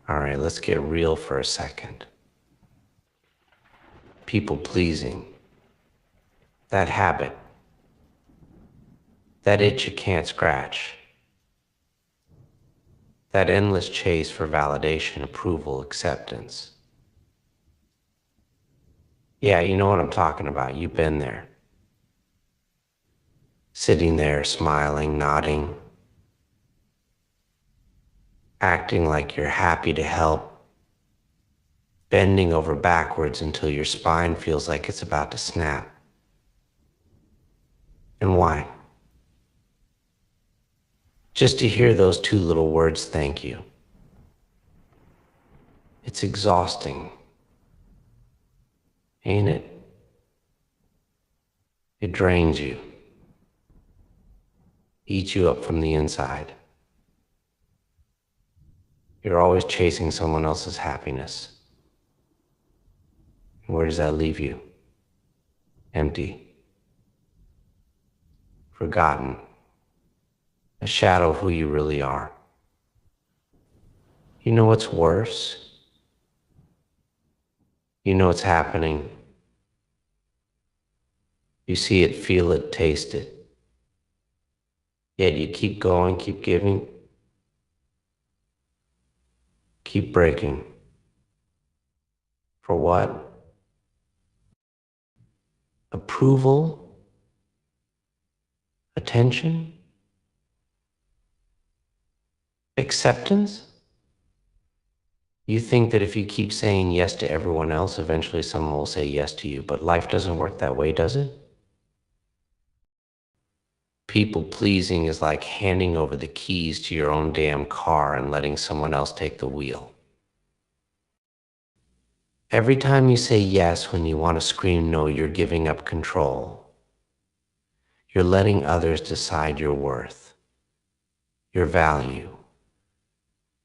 All right, let's get real for a second. People pleasing, that habit, that itch you can't scratch, that endless chase for validation, approval, acceptance. Yeah, you know what I'm talking about. You've been there. Sitting there, smiling, nodding, acting like you're happy to help, bending over backwards until your spine feels like it's about to snap. And why? Just to hear those two little words, thank you. It's exhausting, ain't it? It drains you, eats you up from the inside. You're always chasing someone else's happiness. And where does that leave you? Empty, forgotten, a shadow of who you really are. You know what's worse? You know what's happening. You see it, feel it, taste it. Yet you keep going, keep giving, keep breaking. For what? Approval? Attention? Acceptance? You think that if you keep saying yes to everyone else, eventually someone will say yes to you, but life doesn't work that way, does it? People pleasing is like handing over the keys to your own damn car and letting someone else take the wheel. Every time you say yes when you want to scream no, you're giving up control. You're letting others decide your worth, your value,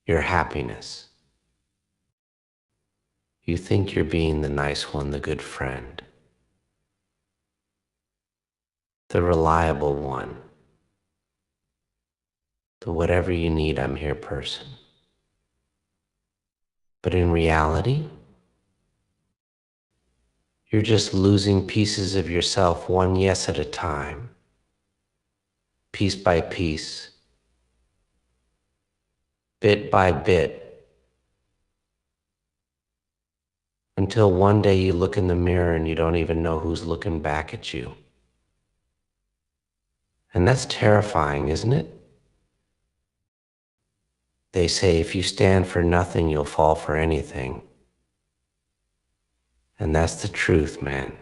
your happiness. You think you're being the nice one, the good friend, the reliable one, the whatever you need, I'm here person. But in reality, you're just losing pieces of yourself one yes at a time, piece by piece, bit by bit, until one day you look in the mirror and you don't even know who's looking back at you. And that's terrifying, isn't it? They say if you stand for nothing, you'll fall for anything. And that's the truth, man.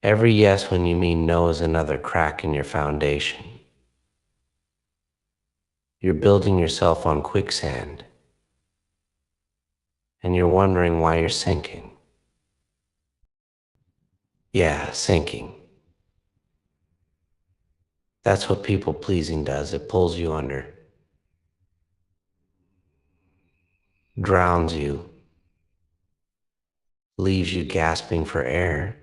Every yes when you mean no is another crack in your foundation. You're building yourself on quicksand, and you're wondering why you're sinking. Yeah, sinking. That's what people pleasing does. It pulls you under, drowns you, leaves you gasping for air.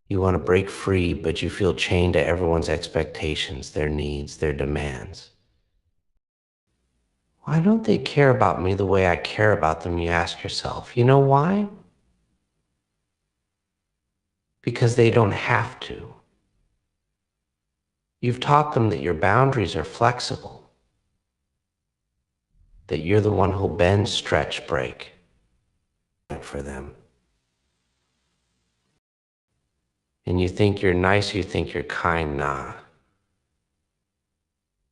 You want to break free, but you feel chained to everyone's expectations, their needs, their demands. Why don't they care about me the way I care about them, you ask yourself. You know why? Because they don't have to. You've taught them that your boundaries are flexible, that you're the one who'll bend, stretch, break for them. And you think you're nice, you think you're kind, nah.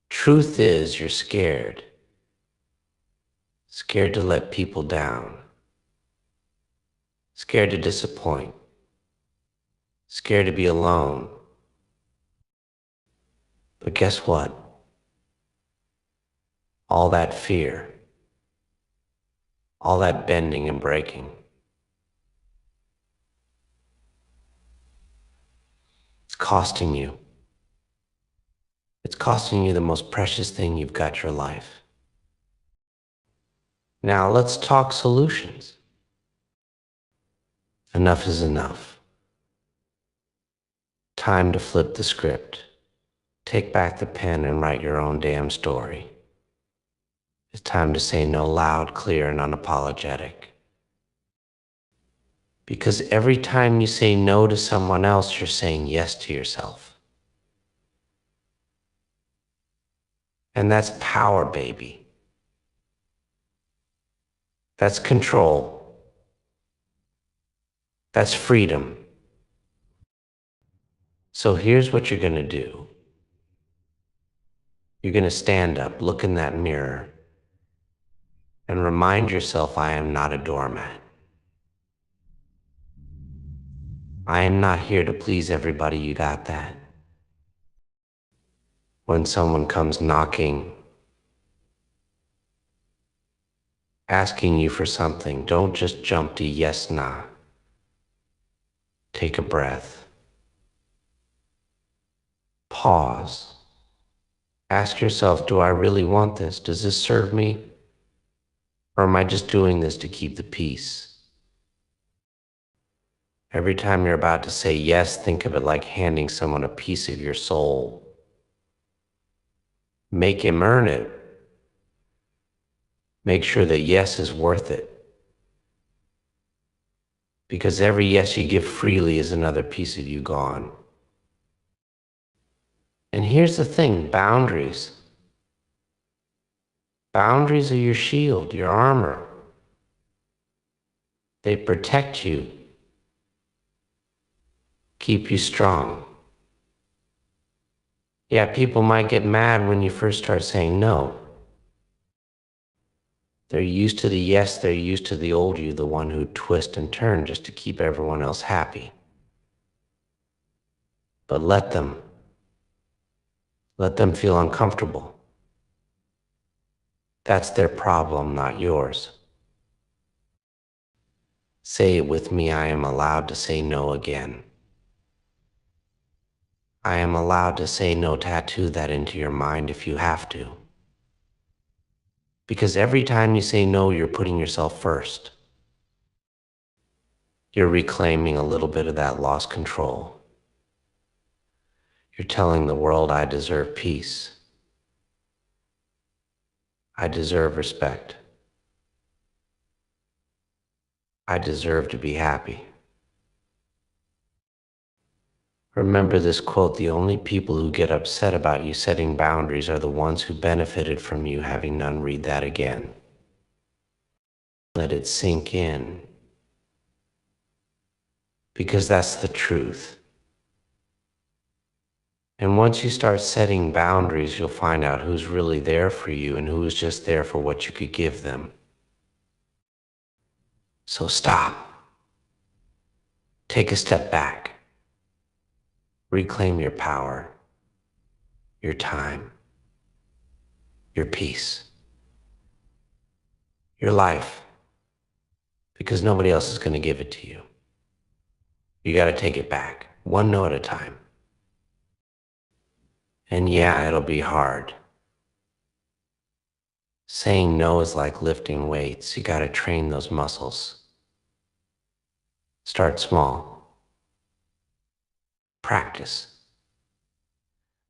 Truth is, you're scared. Scared to let people down. Scared to disappoint. Scared to be alone. But guess what? All that fear, all that bending and breaking, it's costing you. It's costing you the most precious thing you've got, your life. Now let's talk solutions. Enough is enough. Time to flip the script. Take back the pen and write your own damn story. It's time to say no loud, clear, and unapologetic. Because every time you say no to someone else, you're saying yes to yourself. And that's power, baby. That's control. That's freedom. So here's what you're gonna do. You're gonna stand up, look in that mirror, and remind yourself, I am not a doormat. I am not here to please everybody, you got that? When someone comes knocking, asking you for something, don't just jump to yes, nah. Take a breath. Pause. Ask yourself, do I really want this? Does this serve me? Or am I just doing this to keep the peace? Every time you're about to say yes, think of it like handing someone a piece of your soul. Make him earn it. Make sure that yes is worth it. Because every yes you give freely is another piece of you gone. And here's the thing, boundaries. Boundaries are your shield, your armor. They protect you, keep you strong. Yeah, people might get mad when you first start saying no. They're used to the yes, they're used to the old you, the one who twist and turn just to keep everyone else happy. But let them feel uncomfortable. That's their problem, not yours. Say it with me, I am allowed to say no again. I am allowed to say no. Tattoo that into your mind if you have to. Because every time you say no, you're putting yourself first. You're reclaiming a little bit of that lost control. You're telling the world, I deserve peace. I deserve respect. I deserve to be happy. Remember this quote, the only people who get upset about you setting boundaries are the ones who benefited from you having none. Read that again. Let it sink in. Because that's the truth. And once you start setting boundaries, you'll find out who's really there for you and who's just there for what you could give them. So stop. Take a step back. Reclaim your power, your time, your peace, your life, because nobody else is going to give it to you. You got to take it back, one no at a time. And yeah, it'll be hard. Saying no is like lifting weights. You got to train those muscles. Start small. Practice.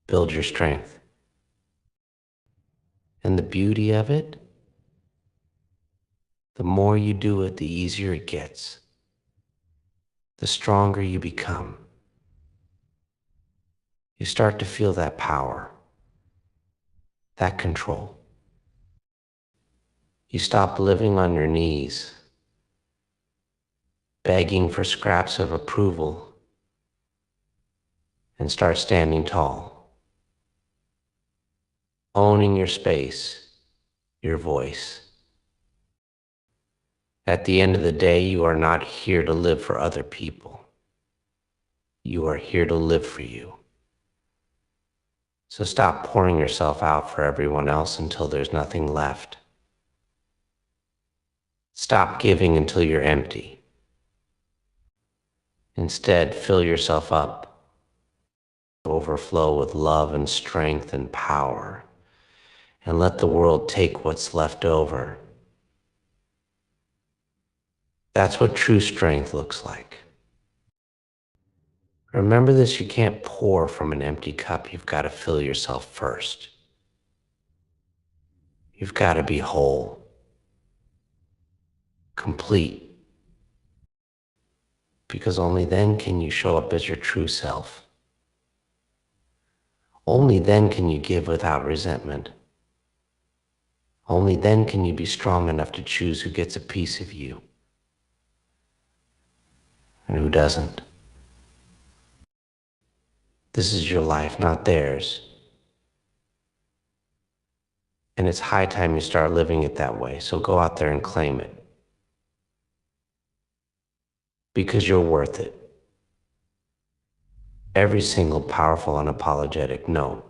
Build your strength. And the beauty of it, the more you do it, the easier it gets. The stronger you become. You start to feel that power, that control. You stop living on your knees, begging for scraps of approval, and start standing tall, owning your space, your voice. At the end of the day, you are not here to live for other people. You are here to live for you. So stop pouring yourself out for everyone else until there's nothing left. Stop giving until you're empty. Instead, fill yourself up. Overflow with love and strength and power. And let the world take what's left over. That's what true strength looks like. Remember this, you can't pour from an empty cup. You've got to fill yourself first. You've got to be whole, complete, because only then can you show up as your true self. Only then can you give without resentment. Only then can you be strong enough to choose who gets a piece of you and who doesn't. This is your life, not theirs. And it's high time you start living it that way, so go out there and claim it. Because you're worth it. Every single powerful, unapologetic no.